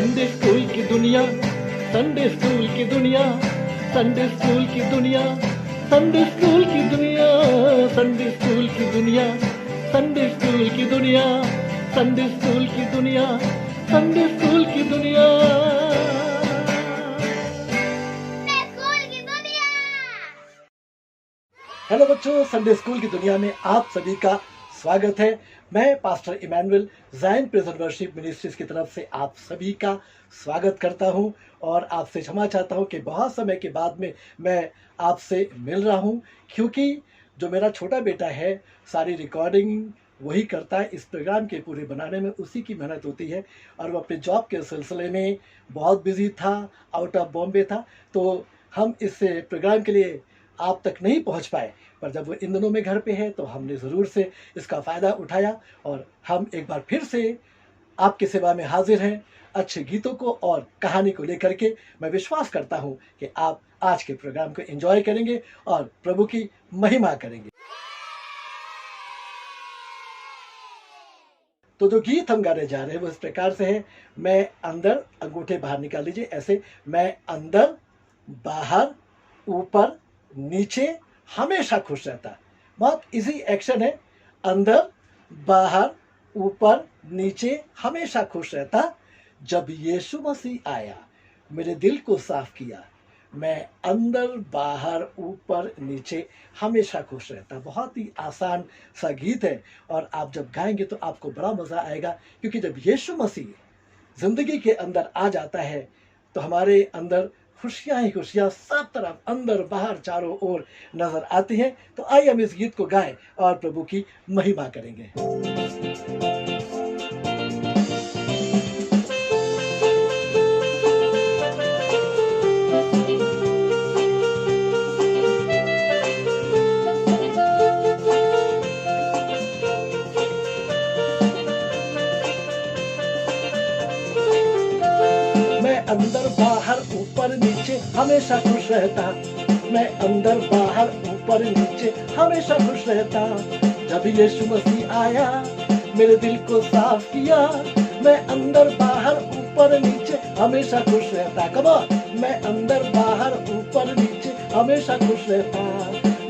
Sunday school की दुनिया, Sunday school की दुनिया, संडे स्कूल की दुनिया, संडे स्कूल की दुनिया, संडे स्कूल की दुनिया, संडे स्कूल की दुनिया, संडे स्कूल की दुनिया, संडे स्कूल की दुनिया। हेलो बच्चों, संडे स्कूल की दुनिया में आप सभी का स्वागत है। मैं pastor Emmanuel Zion present worship ministries की तरफ से आप सभी का स्वागत करता हूं और आपसे क्षमा चाहता हूं कि बहुत समय के बाद में मैं आपसे मिल रहा हूं, क्योंकि जो मेरा छोटा बेटा है सारी रिकॉर्डिंग वही करता है। इस प्रोग्राम के पूरे बनाने में उसी की मेहनत होती है और वो अपने जॉब के सिलसिले में बहुत बिजी था, आउट ऑफ बॉम्बे था, तो हम इस प्रोग्राम के लिए आप तक नहीं पहुंच पाए। पर जब वो इन दिनों में घर पे है तो हमने ज़रूर से इसका फ़ायदा उठाया और हम एक बार फिर से आपकी सेवा में हाजिर हैं अच्छे गीतों को और कहानी को लेकर के। मैं विश्वास करता हूं कि आप आज के प्रोग्राम को एंजॉय करेंगे और प्रभु की महिमा करेंगे। तो जो गीत हम गाने जा रहे हैं वो इस प्रकार से है। मैं अंदर, अंगूठे बाहर निकाल लीजिए ऐसे, मैं अंदर बाहर ऊपर नीचे हमेशा खुश रहता। बहुत इजी एक्शन है। अंदर बाहर ऊपर नीचे हमेशा खुश रहता। जब यीशु मसीह आया मेरे दिल को साफ किया, मैं अंदर बाहर ऊपर नीचे हमेशा खुश रहता। बहुत ही आसान सा गीत है और आप जब गाएंगे तो आपको बड़ा मज़ा आएगा, क्योंकि जब यीशु मसीह ज़िंदगी के अंदर आ जाता है तो हमारे अंदर खुशियाँ ही खुशियाँ सब तरफ अंदर बाहर चारों ओर नजर आती हैं। तो आइए हम इस गीत को गाएं और प्रभु की महिमा करेंगे। अंदर बाहर ऊपर नीचे हमेशा खुश रहता। मैं अंदर बाहर ऊपर नीचे हमेशा खुश रहता। जब यीशु मसीह आया मेरे दिल को साफ किया, मैं अंदर बाहर ऊपर नीचे हमेशा खुश रहता। कम ऑन, मैं अंदर बाहर ऊपर नीचे हमेशा खुश रहता।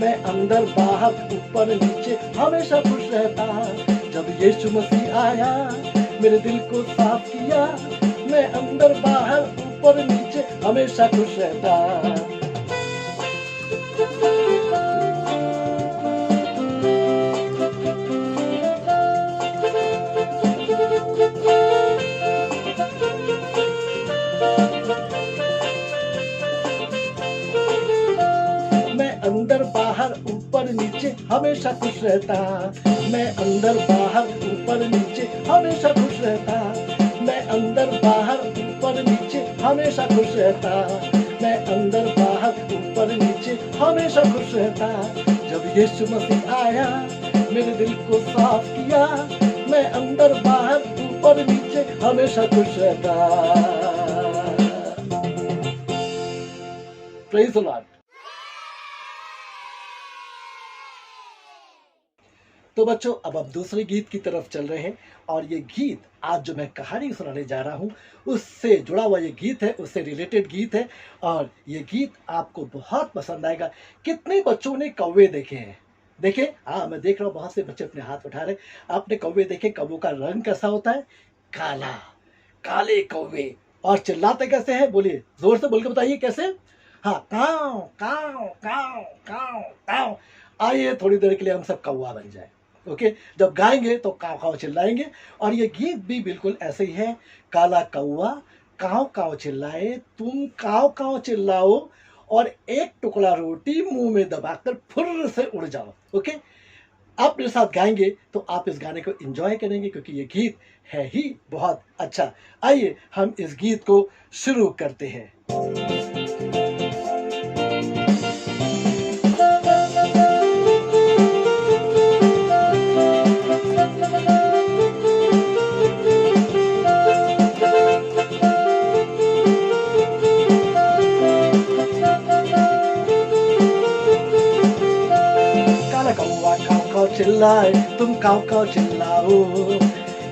मैं अंदर बाहर ऊपर नीचे हमेशा खुश रहता। जब यीशु मसीह आया मेरे दिल को साफ किया, मैं अंदर बाहर ऊपर नीचे हमेशा खुश रहता। मैं अंदर बाहर ऊपर नीचे हमेशा खुश रहता। मैं अंदर बाहर ऊपर नीचे हमेशा खुश रहता। मैं अंदर बाहर ऊपर नीचे हमेशा खुश रहता। मैं अंदर बाहर ऊपर नीचे हमेशा खुश रहता। जब यीशु मसीह आया मेरे दिल को साफ किया, मैं अंदर बाहर ऊपर नीचे हमेशा खुश रहता। Praise the Lord. तो बच्चों, अब हम दूसरे गीत की तरफ चल रहे हैं और ये गीत आज जो मैं कहानी सुनाने जा रहा हूँ उससे जुड़ा हुआ ये गीत है, उससे रिलेटेड गीत है और ये गीत आपको बहुत पसंद आएगा। कितने बच्चों ने कौवे देखे हैं? देखे? हाँ, मैं देख रहा हूँ बहुत से बच्चे अपने हाथ उठा रहे। आपने कौवे देखे? कौवों का रंग कैसा होता है? काला, काले कौवे। और चिल्लाते कैसे हैं? बोलिए, जोर से बोल के बताइए कैसे? हाँ, काव काव काव काव काव। आइए थोड़ी देर के लिए हम सब कौवा बन जाए। ओके, जब गाएंगे तो काव काव चिल्लाएंगे और ये गीत भी बिल्कुल ऐसे ही है। काला कौवा काव काव चिल्लाए, तुम काव काव चिल्लाओ और एक टुकड़ा रोटी मुंह में दबाकर फुर्र से उड़ जाओ। ओके, आप मेरे साथ गाएंगे तो आप इस गाने को एंजॉय करेंगे, क्योंकि ये गीत है ही बहुत अच्छा। आइए हम इस गीत को शुरू करते हैं। चिल्लाए तुम काव काव चिल्लाओ,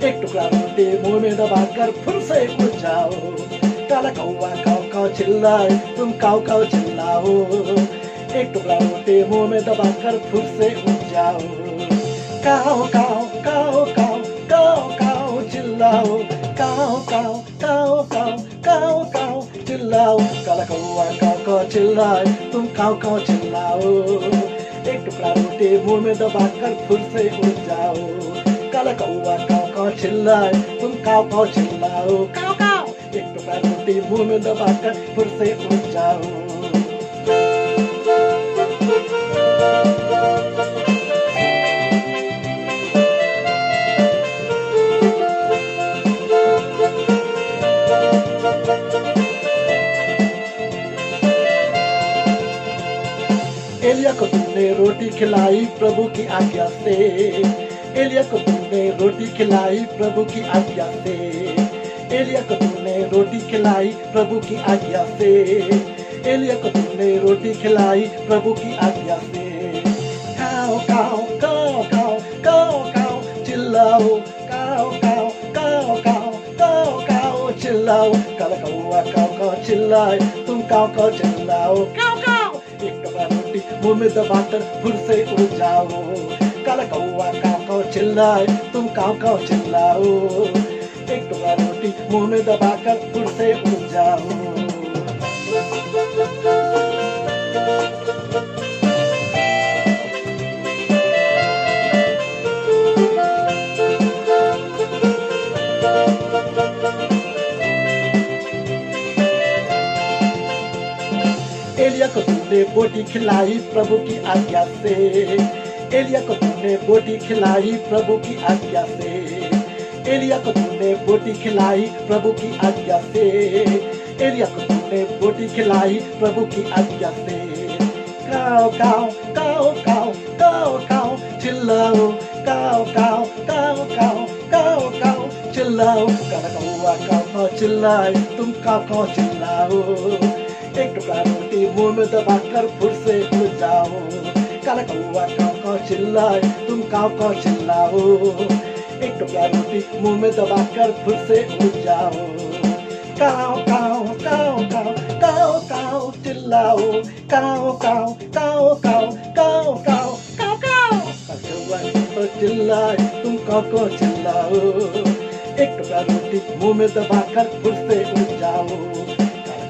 एक टुकड़ा रोटी मुंह में दबाकर फिर से उठ जाओ। काला कौवा काव काव चिल्लाए, तुम काव काव चिल्लाओ। एक टुकड़ा रोटी मुंह में दबाकर फिर से उठ जाओ। काव काव काव काव काव काव चिल्लाओ, काव काव काव काव काव काव चिल्लाओ। काला कौवा काव काव चिल्लाए, तुम काव काव चिल्लाओ। एक टुकड़ा रोटी मुंह में दबाकर फिर से उठ जाओ। काला कौवा काव काव चिल्लाए, तुम काव काव चिल्लाओ। काव काव एक टुकड़ा रोटी मुंह में दबाकर फिर से उठ जाओ। एलिया को तुमने रोटी खिलाई प्रभु की आज्ञा से। एलिया को तुमने रोटी खिलाई प्रभु की आज्ञा से। एलिया को तुमने रोटी खिलाई प्रभु की आज्ञा से। एलिया को तुमने रोटी खिलाई प्रभु की आज्ञा से। काव काव काव काव काव काव चिल्लाओ, काव काव काव काव काव काव चिल्लाओ। काला कौवा काव काव चिल्लाए, तुम काव काव चिल्लाओ। काव काव एक टुकड़ा रोटी मुंह में दबाकर फिर से उठ जाओ। काला कौवा काव काव चिल्लाए, तुम काव काव चिल्लाओ। एक टुकड़ा रोटी मुंह में दबाकर फिर से उठ जाओ। एलिया को तुमने बोटी खिलाई प्रभु की आज्ञा से। एलिया को तुमने बोटी खिलाई प्रभु की आज्ञा से। एलिया को तुमने बोटी खिलाई प्रभु की आज्ञा से। एलिया को तुमने बोटी खिलाई प्रभु की आज्ञा से। काव काव काव काव काव काव चिल्लाओ, काव काव काव काव काव काव चिल्लाओ। काला कौवा काव काव चिल्लाए, तुम काव काव चिल्लाओ। एक टुकड़ा रोटी मुंह में दबाकर फिर से उठ जाओ। काला कौवा काव काव चिल्लाए, तुम काव काव चिल्लाओ। एक टुकड़ा रोटी मुंह में दबाकर फिर से उठ जाओ। काव काव काव काव काव काव चिल्लाओ, काव काव काव काव काव काव काव काव। कौवा काव चिल्लाए, तुम काव काव चिल्लाओ। एक टुकड़ा रोटी मुंह में दबाकर फिर से उठ जाओ।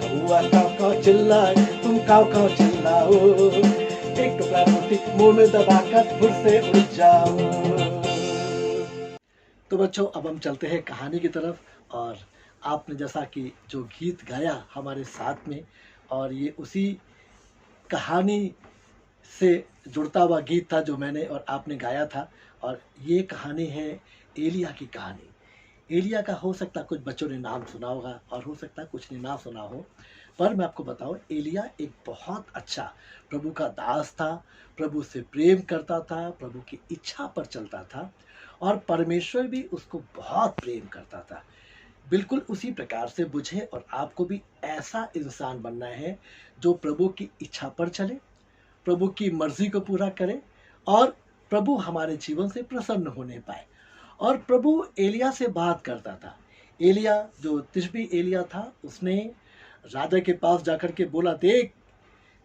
कौवा काव काव चिल्लाए, तुम काव काव चिल्लाओ। एक टुकड़ा रोटी मुंह में दबाकर फिर से उठ जाओ। तो बच्चों, अब हम चलते हैं कहानी की तरफ। और आपने जैसा कि जो गीत गाया हमारे साथ में, और ये उसी कहानी से जुड़ता हुआ गीत था जो मैंने और आपने गाया था। और ये कहानी है एलिया की कहानी। एलिया का हो सकता कुछ बच्चों ने नाम सुना होगा और हो सकता कुछ ने ना सुना हो, पर मैं आपको बताऊं, एलिया एक बहुत अच्छा प्रभु का दास था। प्रभु से प्रेम करता था, प्रभु की इच्छा पर चलता था, और परमेश्वर भी उसको बहुत प्रेम करता था। बिल्कुल उसी प्रकार से मुझे और आपको भी ऐसा इंसान बनना है जो प्रभु की इच्छा पर चले, प्रभु की मर्जी को पूरा करे, और प्रभु हमारे जीवन से प्रसन्न होने पाए। और प्रभु एलिया से बात करता था। एलिया जो तिशबी एलिया था, उसने राजा के पास जाकर के बोला, देख,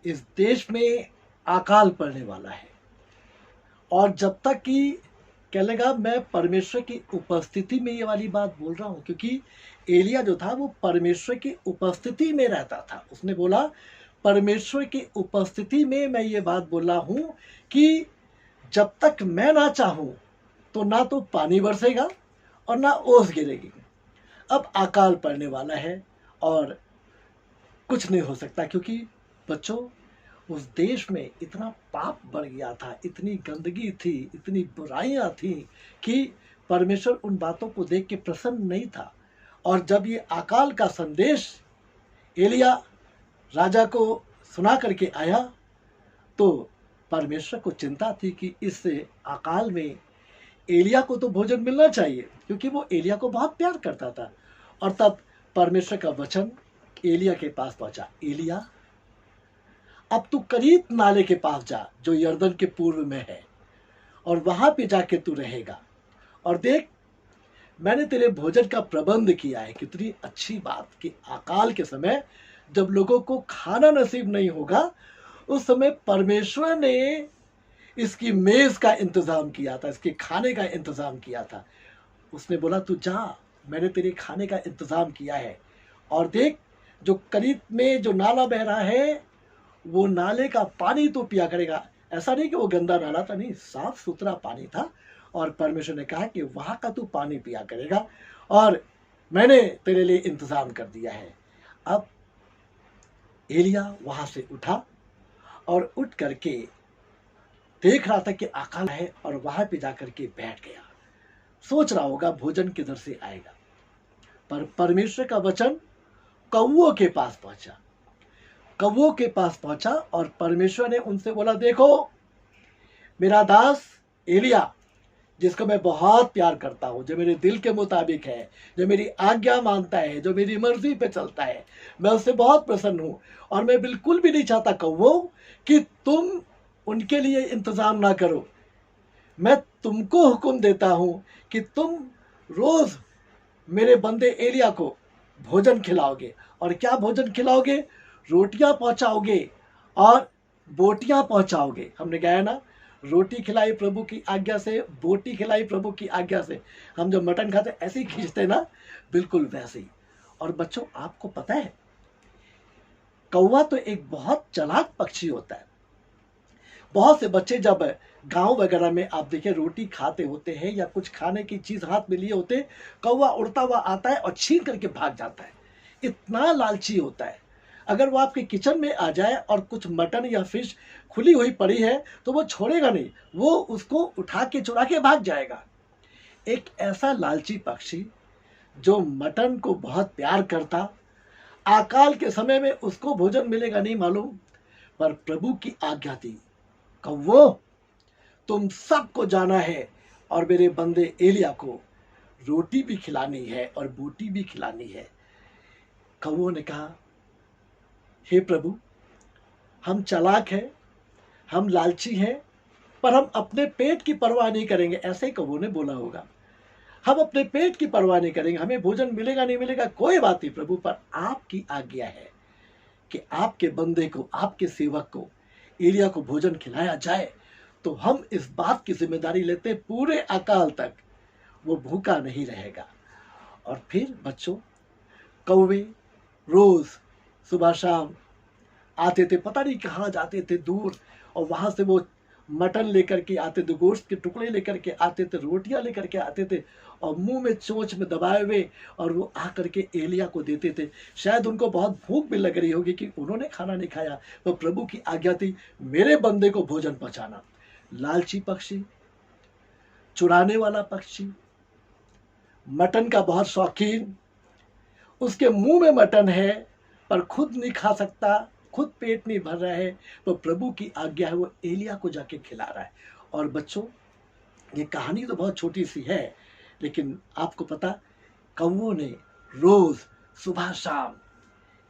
इस देश में अकाल पड़ने वाला है, और जब तक कि कह लेगा, मैं परमेश्वर की उपस्थिति में ये वाली बात बोल रहा हूँ, क्योंकि एलिया जो था वो परमेश्वर की उपस्थिति में रहता था। उसने बोला, परमेश्वर की उपस्थिति में मैं ये बात बोल रहा हूँ कि जब तक मैं ना चाहूँ तो ना तो पानी बरसेगा और ना ओस गिरेगी। अब अकाल पड़ने वाला है और कुछ नहीं हो सकता, क्योंकि बच्चों, उस देश में इतना पाप बढ़ गया था, इतनी गंदगी थी, इतनी बुराइयां थी कि परमेश्वर उन बातों को देख के प्रसन्न नहीं था। और जब ये अकाल का संदेश एलिया राजा को सुना करके आया, तो परमेश्वर को चिंता थी कि इस अकाल में एलिया को तो भोजन मिलना चाहिए, क्योंकि वो एलिया को बहुत प्यार करता था। और तब परमेश्वर का वचन एलिया के पास पहुंचा, एलिया, अब तू करीत नाले के पास जा जो यर्दन के पूर्व में है, और वहां पे जाके तू रहेगा। और देख, मैंने तेरे भोजन का प्रबंध किया है। कितनी अच्छी बात कि अकाल के समय जब लोगों को खाना नसीब नहीं होगा, उस समय परमेश्वर ने इसकी मेज का इंतजाम किया था, इसके खाने का इंतजाम किया था। उसने बोला तू जा, मैंने तेरे खाने का इंतजाम किया है। और देख, जो करीब में जो नाला बह रहा है, वो नाले का पानी तो पिया करेगा। ऐसा नहीं कि वो गंदा नाला था, नहीं, साफ सुथरा पानी था। और परमेश्वर ने कहा कि वहां का तू पानी पिया करेगा और मैंने तेरे लिए इंतजाम कर दिया है। अब एलिया वहां से उठा और उठ करके देख रहा था कि अकाल है और वहां पे जाकर के बैठ गया। सोच रहा होगा भोजन किधर से आएगा। पर परमेश्वर का वचन कौवों के पास पहुंचा। कौवों के पास पहुंचा और परमेश्वर ने उनसे बोला, देखो मेरा दास एलिया, जिसको मैं बहुत प्यार करता हूं, जो मेरे दिल के मुताबिक है, जो मेरी आज्ञा मानता है, जो मेरी मर्जी पे चलता है, मैं उससे बहुत प्रसन्न हूं। और मैं बिल्कुल भी नहीं चाहता कौवों कि तुम उनके लिए इंतजाम ना करो। मैं तुमको हुक्म देता हूं कि तुम रोज मेरे बंदे एलिया को भोजन खिलाओगे। और क्या भोजन खिलाओगे? रोटियां पहुंचाओगे और बोटियां पहुंचाओगे। हमने कहा है ना, रोटी खिलाई प्रभु की आज्ञा से, बोटी खिलाई प्रभु की आज्ञा से। हम जब मटन खाते ऐसे ही खींचते ना, बिल्कुल वैसे ही। और बच्चों, आपको पता है कौवा तो एक बहुत चालाक पक्षी होता है। बहुत से बच्चे जब गांव वगैरह में आप देखिए रोटी खाते होते हैं या कुछ खाने की चीज हाथ में लिए होते, कौवा उड़ता हुआ आता है और छीन करके भाग जाता है। इतना लालची होता है। अगर वो आपके किचन में आ जाए और कुछ मटन या फिश खुली हुई पड़ी है तो वो छोड़ेगा नहीं, वो उसको उठा के चुरा के भाग जाएगा। एक ऐसा लालची पक्षी जो मटन को बहुत प्यार करता, अकाल के समय में उसको भोजन मिलेगा नहीं मालूम, पर प्रभु की आज्ञा थी, कौवो तुम सबको जाना है और मेरे बंदे एलिया को रोटी भी खिलानी है और बोटी भी खिलानी है। कौवों ने कहा, हे प्रभु, हम चालाक हैं, हम लालची हैं, पर हम अपने पेट की परवाह नहीं करेंगे। ऐसे ही कौवों ने बोला होगा। हम अपने पेट की परवाह नहीं करेंगे, हमें भोजन मिलेगा नहीं मिलेगा कोई बात नहीं प्रभु, पर आपकी आज्ञा है कि आपके बंदे को, आपके सेवक को, एलिया को भोजन खिलाया जाए। तो हम इस बात की जिम्मेदारी लेते पूरे अकाल तक वो भूखा नहीं रहेगा। और फिर बच्चों, कौवे रोज सुबह शाम आते थे, पता नहीं कहाँ जाते थे दूर, और वहां से वो मटन लेकर के आते थे, गोश्त के टुकड़े लेकर के आते थे, रोटियां लेकर के आते थे और मुंह में चोंच में दबाए हुए, और वो आकर के एलिया को देते थे। शायद उनको बहुत भूख भी लग रही होगी कि उन्होंने खाना नहीं खाया, तो प्रभु की आज्ञा थी मेरे बंदे को भोजन पहुंचाना। लालची पक्षी, चुराने वाला पक्षी, मटन का बहुत शौकीन, उसके मुंह में मटन है पर खुद नहीं खा सकता, खुद पेट नहीं भर रहा है, तो प्रभु की आज्ञा है वो एलिया को जाके खिला रहा है। और बच्चों, ये कहानी तो बहुत छोटी सी है, लेकिन आपको पता, कौवों ने रोज सुबह शाम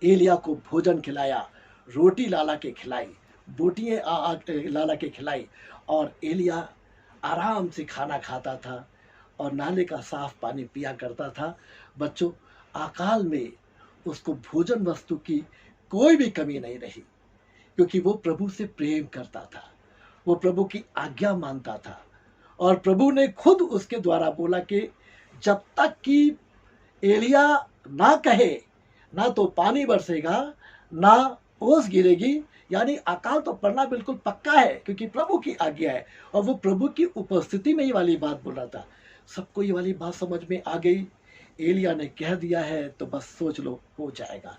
एलिया को भोजन खिलाया, रोटी लाला के खिलाई, बोटियां लाला के खिलाई, और एलिया आराम से खाना खाता था और नाले का साफ पानी पिया करता था। बच्चों, अकाल में उसको भोजन वस्तु की कोई भी कमी नहीं रही, क्योंकि वो प्रभु से प्रेम करता था, वो प्रभु की आज्ञा मानता था। और प्रभु ने खुद उसके द्वारा बोला कि जब तक कि एलिया ना कहे, ना तो पानी बरसेगा, ना ओस गिरेगी, यानी अकाल तो पड़ना बिल्कुल पक्का है, क्योंकि प्रभु की आज्ञा है। और वो प्रभु की उपस्थिति में ही वाली बात बोल रहा था। सबको ये वाली बात समझ में आ गई। एलिया ने कह दिया है तो बस सोच लो, हो जाएगा।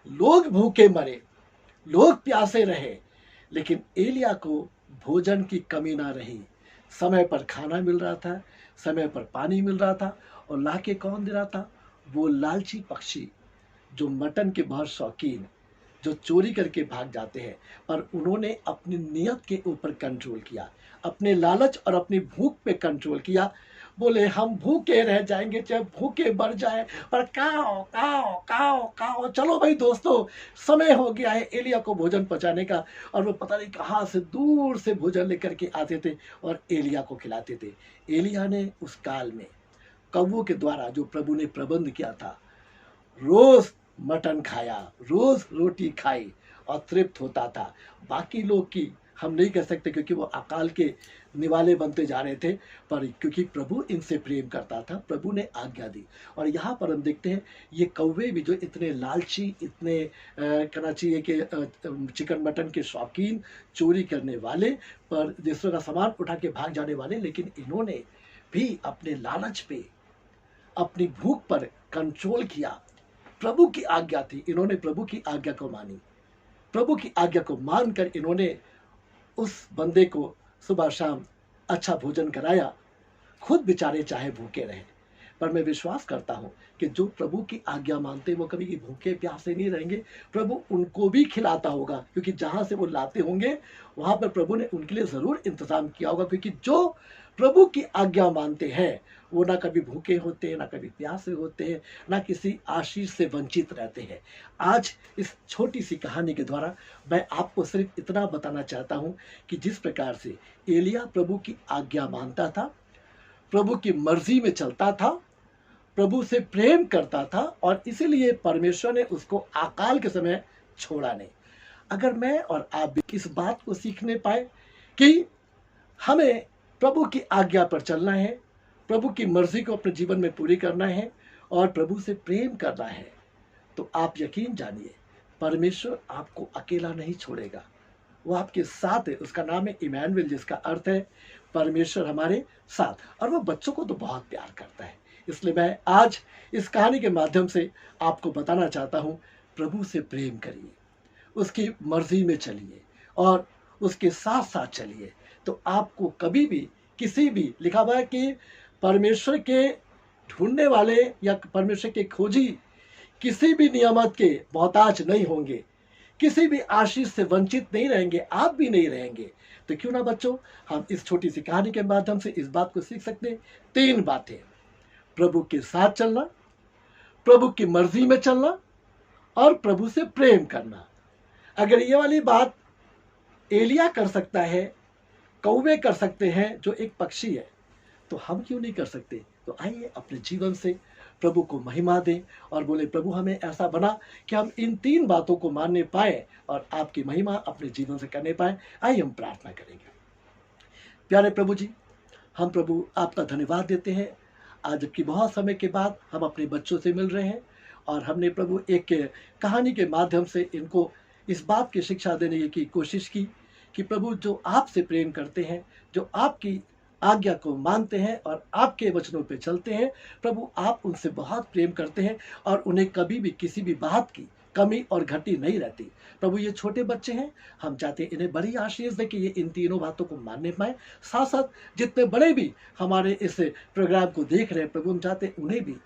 लोग भूखे मरे, लोग प्यासे रहे, लेकिन एलिया को भोजन की कमी ना रही। समय पर खाना मिल रहा था, समय पर पानी मिल रहा था, और लाके कौन दे रहा था? वो लालची पक्षी जो मटन के बहुत शौकीन, जो चोरी करके भाग जाते हैं। पर उन्होंने अपनी नियत के ऊपर कंट्रोल किया, अपने लालच और अपनी भूख पे कंट्रोल किया। बोले हम भूखे रह जाएंगे चाहे भूखे मर जाए, पर काओ काओ काओ काओ। चलो भाई दोस्तों, समय हो गया है एलिया को भोजन पहुंचाने का। और वो पता नहीं कहाँ से दूर से भोजन लेकर के आते थे और एलिया को खिलाते थे। एलिया ने उस काल में कौवों के द्वारा जो प्रभु ने प्रबंध किया था, रोज मटन खाया, रोज रोटी खाई और तृप्त होता था। बाकी लोग की हम नहीं कह सकते क्योंकि वो अकाल के निवाले बनते जा रहे थे, पर क्योंकि प्रभु इनसे प्रेम करता था, प्रभु ने आज्ञा दी। और यहाँ पर हम देखते हैं ये कौवे भी जो इतने लालची, इतने कहना चाहिए कि चिकन मटन के शौकीन, चोरी करने वाले, पर दूसरों का सामान उठा के भाग जाने वाले, लेकिन इन्होंने भी अपने लालच पे, अपनी भूख पर कंट्रोल किया। प्रभु की आज्ञा थी, इन्होंने प्रभु की आज्ञा को मानी। प्रभु की आज्ञा को मानकर इन्होंने उस बंदे को सुबह शाम अच्छा भोजन कराया, खुद बेचारे चाहे भूखे रहे। पर मैं विश्वास करता हूँ कि जो प्रभु की आज्ञा मानते वो कभी भी भूखे प्यासे नहीं रहेंगे। प्रभु उनको भी खिलाता होगा, क्योंकि जहाँ से वो लाते होंगे वहाँ पर प्रभु ने उनके लिए ज़रूर इंतज़ाम किया होगा। क्योंकि जो प्रभु की आज्ञा मानते हैं वो ना कभी भूखे होते हैं, ना कभी प्यासे होते हैं, ना किसी आशीष से वंचित रहते हैं। आज इस छोटी सी कहानी के द्वारा मैं आपको सिर्फ इतना बताना चाहता हूँ कि जिस प्रकार से एलिया प्रभु की आज्ञा मानता था, प्रभु की मर्जी में चलता था, प्रभु से प्रेम करता था, और इसीलिए परमेश्वर ने उसको अकाल के समय छोड़ा नहीं। अगर मैं और आप भी इस बात को सीखने पाए कि हमें प्रभु की आज्ञा पर चलना है, प्रभु की मर्जी को अपने जीवन में पूरी करना है और प्रभु से प्रेम करना है, तो आप यकीन जानिए परमेश्वर आपको अकेला नहीं छोड़ेगा। वो आपके साथ है। उसका नाम है इमैनुएल, जिसका अर्थ है परमेश्वर हमारे साथ। और वो बच्चों को तो बहुत प्यार करता है। इसलिए मैं आज इस कहानी के माध्यम से आपको बताना चाहता हूँ, प्रभु से प्रेम करिए, उसकी मर्जी में चलिए और उसके साथ साथ चलिए, तो आपको कभी भी किसी भी, लिखा हुआ है कि परमेश्वर के ढूंढने वाले या परमेश्वर के खोजी किसी भी नियामत के मोहताज नहीं होंगे, किसी भी आशीष से वंचित नहीं रहेंगे, आप भी नहीं रहेंगे। तो क्यों ना बच्चों, हम इस छोटी सी कहानी के माध्यम से इस बात को सीख सकते हैं। 3 बातें: प्रभु के साथ चलना, प्रभु की मर्जी में चलना और प्रभु से प्रेम करना। अगर ये वाली बात एलिया कर सकता है, कौवे कर सकते हैं जो एक पक्षी है, तो हम क्यों नहीं कर सकते? तो आइए अपने जीवन से प्रभु को महिमा दें और बोले, प्रभु हमें ऐसा बना कि हम इन 3 बातों को मानने पाए और आपकी महिमा अपने जीवन से करने पाए। आइए हम प्रार्थना करेंगे। प्यारे प्रभु जी, हम प्रभु आपका धन्यवाद देते हैं आज जबकि बहुत समय के बाद हम अपने बच्चों से मिल रहे हैं और हमने प्रभु एक कहानी के माध्यम से इनको इस बात की शिक्षा देने की कोशिश की कि प्रभु जो आपसे प्रेम करते हैं, जो आपकी आज्ञा को मानते हैं और आपके वचनों पे चलते हैं, प्रभु आप उनसे बहुत प्रेम करते हैं और उन्हें कभी भी किसी भी बात की कमी और घटी नहीं रहती। प्रभु ये छोटे बच्चे हैं, हम चाहते हैं इन्हें बड़ी आशीष दें कि ये इन तीनों बातों को मानने पाए। साथ साथ जितने बड़े भी हमारे इस प्रोग्राम को देख रहे हैं, प्रभु हम चाहते हैं उन्हें भी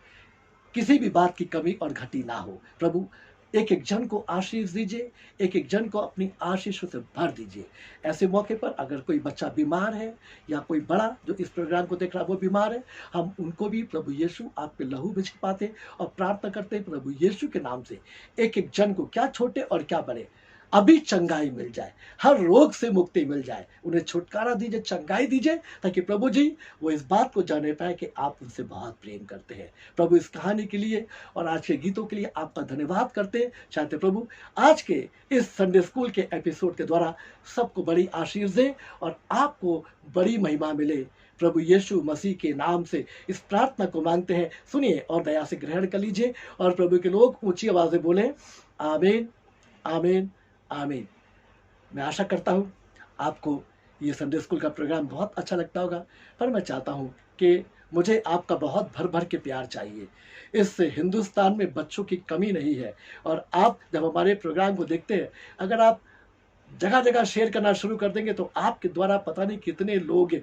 किसी भी बात की कमी और घटी ना हो। प्रभु एक एक जन को आशीष दीजिए, एक एक जन को अपनी आशीषों से भर दीजिए। ऐसे मौके पर अगर कोई बच्चा बीमार है या कोई बड़ा जो इस प्रोग्राम को देख रहा है वो बीमार है, हम उनको भी प्रभु यीशु आपके लहू में छिपाते और प्रार्थना करते प्रभु यीशु के नाम से एक एक जन को, क्या छोटे और क्या बड़े, अभी चंगाई मिल जाए, हर रोग से मुक्ति मिल जाए, उन्हें छुटकारा दीजिए, चंगाई दीजिए, ताकि प्रभु जी वो इस बात को जाने पाए कि आप उनसे बहुत प्रेम करते हैं। प्रभु इस कहानी के लिए और आज के गीतों के लिए आपका धन्यवाद करते हैं। चाहते प्रभु आज के इस संडे स्कूल के एपिसोड के द्वारा सबको बड़ी आशीष दें और आपको बड़ी महिमा मिले। प्रभु यीशु मसीह के नाम से इस प्रार्थना को मांगते हैं, सुनिए और दया से ग्रहण कर लीजिए। और प्रभु के लोग ऊंची आवाज में बोले आमीन, आमीन, आमीन। मैं आशा करता हूँ आपको ये संडे स्कूल का प्रोग्राम बहुत अच्छा लगता होगा, पर मैं चाहता हूँ कि मुझे आपका बहुत भर भर के प्यार चाहिए। इस हिंदुस्तान में बच्चों की कमी नहीं है और आप जब हमारे प्रोग्राम को देखते हैं, अगर आप जगह जगह शेयर करना शुरू कर देंगे तो आपके द्वारा पता नहीं कितने लोग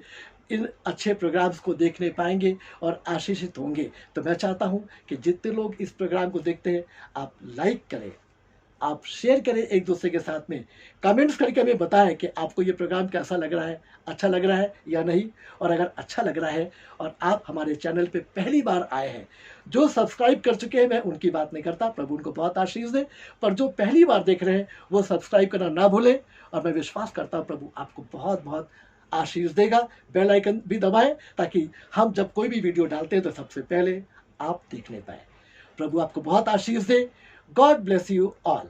इन अच्छे प्रोग्राम्स को देखने पाएंगे और आशीषित होंगे। तो मैं चाहता हूँ कि जितने लोग इस प्रोग्राम को देखते हैं आप लाइक करें, आप शेयर करें एक दूसरे के साथ में, कमेंट्स करके हमें बताएं कि आपको ये प्रोग्राम कैसा लग रहा है, अच्छा लग रहा है या नहीं। और अगर अच्छा लग रहा है और आप हमारे चैनल पे पहली बार आए हैं, जो सब्सक्राइब कर चुके हैं मैं उनकी बात नहीं करता, प्रभु उनको बहुत आशीष दे, पर जो पहली बार देख रहे हैं वो सब्सक्राइब करना ना भूलें। और मैं विश्वास करता हूँ प्रभु आपको बहुत बहुत आशीष देगा। बेल आइकन भी दबाएं ताकि हम जब कोई भी वीडियो डालते हैं तो सबसे पहले आप देखने पाए। प्रभु आपको बहुत आशीष दे। God bless you all.